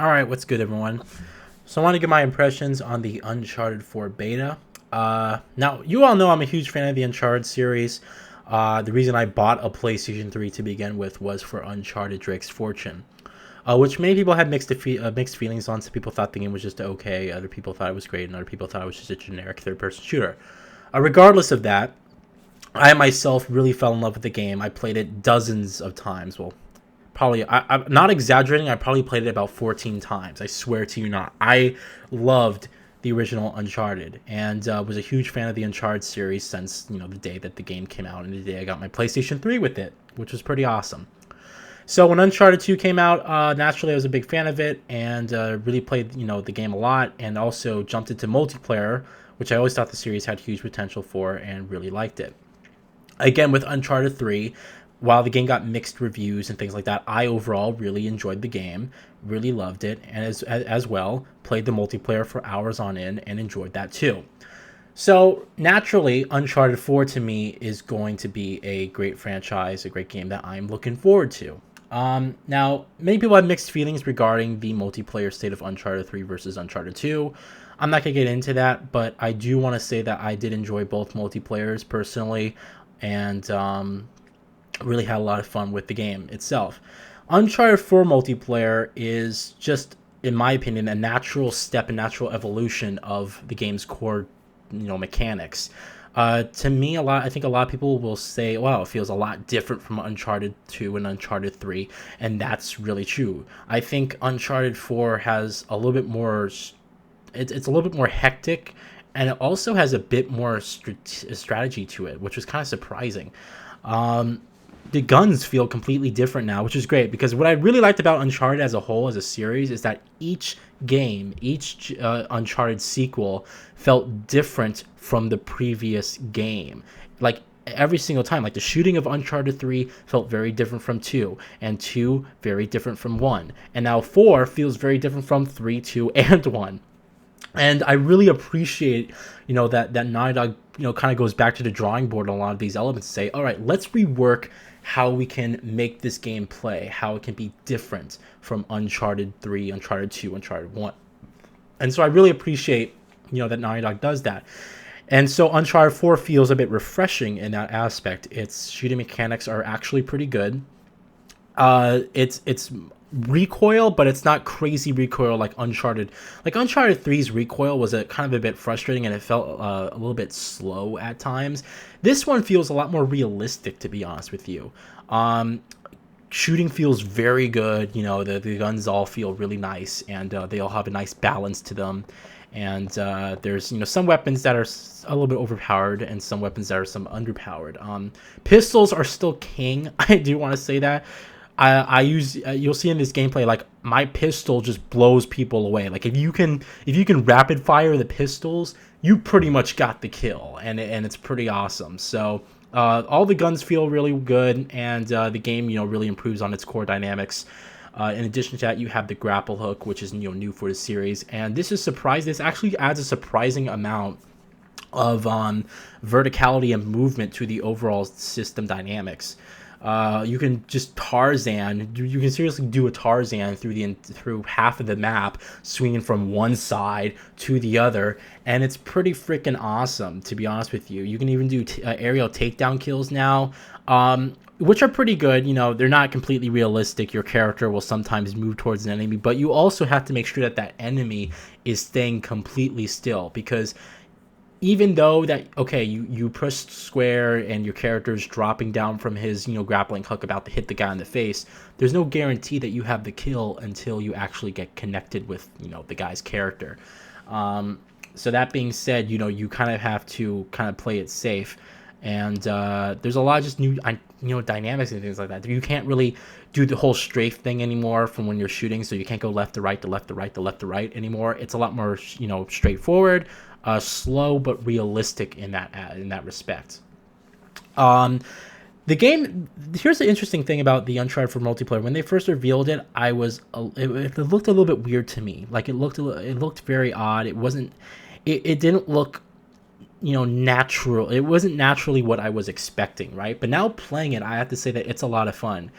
Alright, what's good, everyone? So I want to give my impressions on the Uncharted 4 beta. Now, you all know I'm a huge fan of the Uncharted series. The reason I bought a PlayStation 3 to begin with was for Uncharted Drake's Fortune, which many people had mixed feelings on. Some people thought the game was just okay, other people thought it was great, and other people thought it was just a generic third-person shooter. Regardless of that, I myself really fell in love with the game. I played it dozens of times. Well, probably I'm not exaggerating. I probably played it about 14 times. I swear to you not. I loved the original Uncharted and was a huge fan of the Uncharted series since the day that the game came out and the day I got my PlayStation 3 with it, which was pretty awesome. So when Uncharted 2 came out, naturally I was a big fan of it and really played the game a lot, and also jumped into multiplayer, which I always thought the series had huge potential for, and really liked it. Again, with Uncharted 3, while the game got mixed reviews and things like that, I overall really enjoyed the game, really loved it, and as well played the multiplayer for hours on end and enjoyed that too. So naturally, Uncharted 4 to me is going to be a great franchise, a great game that I'm looking forward to. Now, many people have mixed feelings regarding the multiplayer state of Uncharted 3 versus Uncharted 2. I'm not going to get into that, but I do want to say that I did enjoy both multiplayers personally, and really had a lot of fun with the game itself. Uncharted 4 multiplayer is just, in my opinion, a natural step, a natural evolution of the game's core, mechanics. To me, I think a lot of people will say, "Wow, it feels a lot different from Uncharted 2 and Uncharted 3," and that's really true. I think Uncharted 4 has a little bit more. It's a little bit more hectic, and it also has a bit more strategy to it, which was kind of surprising. The guns feel completely different now, which is great, because what I really liked about Uncharted as a whole, as a series, is that each game, each Uncharted sequel felt different from the previous game. Like, every single time, like the shooting of Uncharted 3 felt very different from 2, and 2 very different from 1, and now 4 feels very different from 3, 2, and 1. And I really appreciate, that Naughty Dog, kind of goes back to the drawing board on a lot of these elements to say, all right, let's rework how we can make this game play, how it can be different from Uncharted 3, Uncharted 2, Uncharted 1. And so I really appreciate, that Naughty Dog does that. And so Uncharted 4 feels a bit refreshing in that aspect. Its shooting mechanics are actually pretty good. It's recoil, but it's not crazy recoil like Uncharted. Like Uncharted 3's recoil was a kind of a bit frustrating, and it felt a little bit slow at times. This one feels a lot more realistic, to be honest with you. Shooting feels very good. The guns all feel really nice, and they all have a nice balance to them. And there's some weapons that are a little bit overpowered, and some weapons that are some underpowered. Pistols are still king. I do want to say that. I use you'll see in this gameplay, like, my pistol just blows people away. Like, if you can rapid fire the pistols, you pretty much got the kill, and it's pretty awesome. So all the guns feel really good, and the game really improves on its core dynamics. In addition to that, you have the grapple hook, which is new for the series, and this actually adds a surprising amount of verticality and movement to the overall system dynamics. You can just Tarzan. You can seriously do a Tarzan through half of the map, swinging from one side to the other, and it's pretty freaking awesome, to be honest with you. You can even do aerial takedown kills now, which are pretty good. They're not completely realistic. Your character will sometimes move towards an enemy, but you also have to make sure that that enemy is staying completely still, because even though that, okay, you push square and your character's dropping down from his grappling hook about to hit the guy in the face, there's no guarantee that you have the kill until you actually get connected with the guy's character. So that being said, you kind of have to kind of play it safe, and there's a lot of just new dynamics and things like that. You can't really do the whole strafe thing anymore from when you're shooting, so you can't go left to right to left to right to left to right anymore. It's a lot more straightforward, slow but realistic in that respect. The game. Here's the interesting thing about the Uncharted 4 multiplayer. When they first revealed it, it looked a little bit weird to me. Like, it looked very odd. It wasn't. It didn't look natural. It wasn't naturally what I was expecting, right? But now playing it, I have to say that it's a lot of fun.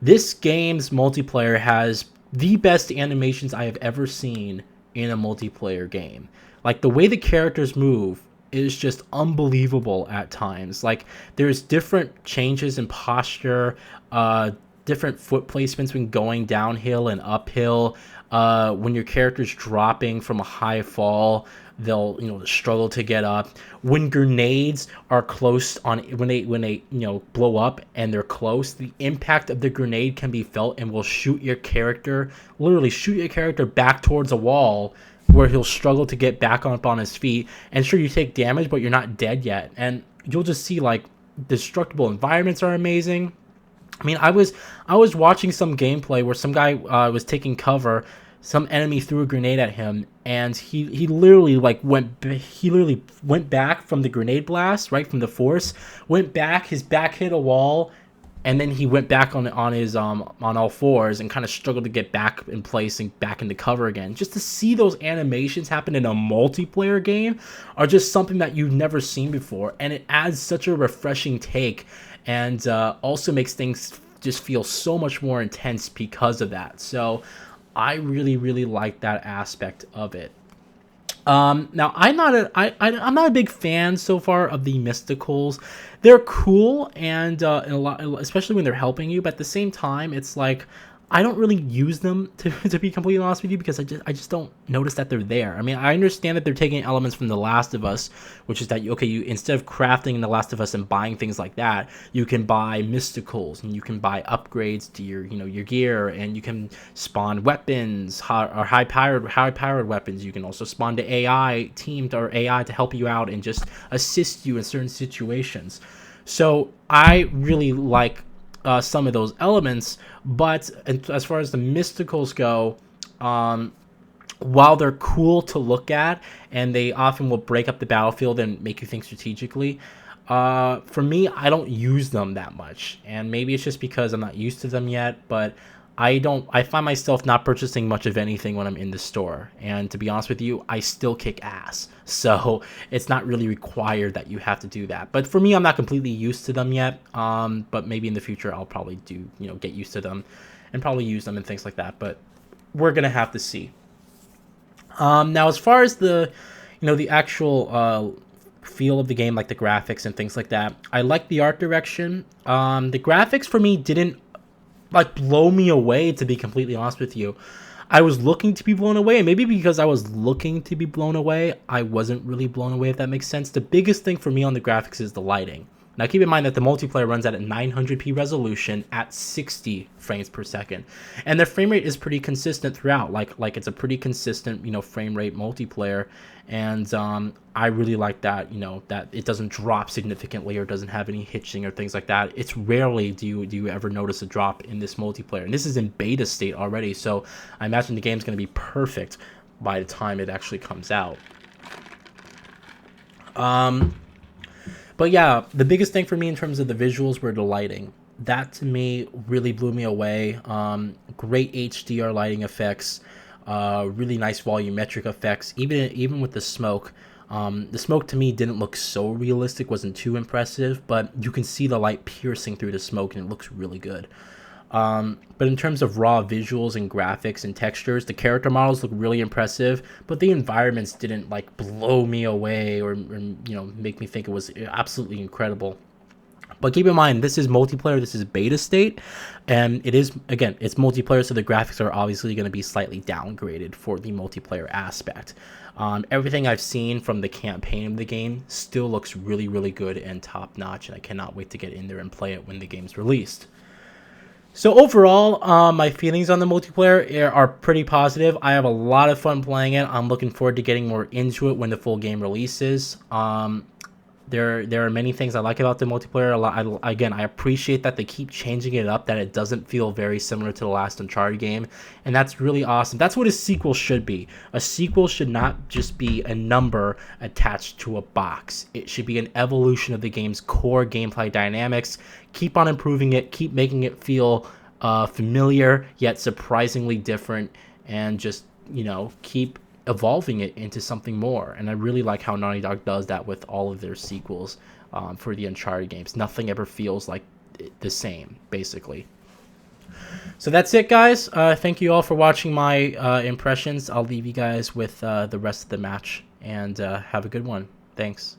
This game's multiplayer has the best animations I have ever seen in a multiplayer game. Like the way the characters move is just unbelievable at times. Like there's different changes in posture, different foot placements when going downhill and uphill. When your character's dropping from a high fall, they'll struggle to get up. When grenades are close on when they blow up and they're close, the impact of the grenade can be felt and will shoot your character, literally shoot your character back towards a wall where he'll struggle to get back up on his feet. And sure, you take damage, but you're not dead yet. And you'll just see like destructible environments are amazing. I mean, I was watching some gameplay where some guy was taking cover. Some enemy threw a grenade at him, and he literally went back from the grenade blast, right from the force. Went back, his back hit a wall, and then he went back on his on all fours and kind of struggled to get back in place and back into cover again. Just to see those animations happen in a multiplayer game are just something that you've never seen before, and it adds such a refreshing take, and also makes things just feel so much more intense because of that. So I really, really like that aspect of it. Now I'm not a big fan so far of the mysticals. They're cool and a lot, especially when they're helping you. But at the same time, it's like I don't really use them to be completely honest with you, because I just don't notice that they're there. I mean, I understand that they're taking elements from The Last of Us, which is that you instead of crafting in The Last of Us and buying things like that, you can buy mysticals and you can buy upgrades to your gear, and you can spawn weapons or high powered weapons. You can also spawn the AI team or AI to help you out and just assist you in certain situations. So I really like some of those elements, but as far as the mysticals go, while they're cool to look at and they often will break up the battlefield and make you think strategically, for me, I don't use them that much, and maybe it's just because I'm not used to them yet. But I find myself not purchasing much of anything when I'm in the store, and to be honest with you, I still kick ass. So it's not really required that you have to do that. But for me, I'm not completely used to them yet. But maybe in the future I'll probably get used to them and probably use them and things like that. But we're gonna have to see. Now, as far as the actual feel of the game, like the graphics and things like that, I like the art direction. The graphics for me didn't like blow me away, to be completely honest with you. I was looking to be blown away, and maybe because I was looking to be blown away, I wasn't really blown away, if that makes sense. The biggest thing for me on the graphics is the lighting. Now keep in mind that the multiplayer runs at a 900p resolution at 60 frames per second, and the frame rate is pretty consistent throughout. Like it's a pretty consistent frame rate multiplayer, and I really like that that it doesn't drop significantly or doesn't have any hitching or things like that. It's rarely do you ever notice a drop in this multiplayer, and this is in beta state already, so I imagine the game's going to be perfect by the time it actually comes out. But yeah, the biggest thing for me in terms of the visuals were the lighting. That to me really blew me away. Great HDR lighting effects, really nice volumetric effects. Even with the smoke, the smoke to me didn't look so realistic, wasn't too impressive, but you can see the light piercing through the smoke and it looks really good. But in terms of raw visuals and graphics and textures, the character models look really impressive, but the environments didn't like blow me away or make me think it was absolutely incredible. But keep in mind, this is multiplayer, this is beta state, and it's multiplayer, so the graphics are obviously going to be slightly downgraded for the multiplayer aspect. Everything I've seen from the campaign of the game still looks really, really good and top notch, and I cannot wait to get in there and play it when the game's released. So overall, my feelings on the multiplayer are pretty positive. I have a lot of fun playing it. I'm looking forward to getting more into it when the full game releases. There are many things I like about the multiplayer. I appreciate that they keep changing it up, that it doesn't feel very similar to the last Uncharted game, and that's really awesome. That's what a sequel should be. A sequel should not just be a number attached to a box. It should be an evolution of the game's core gameplay dynamics. Keep on improving it, keep making it feel familiar yet surprisingly different, and just keep evolving it into something more. And I really like how Naughty Dog does that with all of their sequels for the Uncharted games. Nothing ever feels like the same, basically. So that's it, guys. Thank you all for watching my impressions. I'll leave you guys with the rest of the match, and have a good one. Thanks.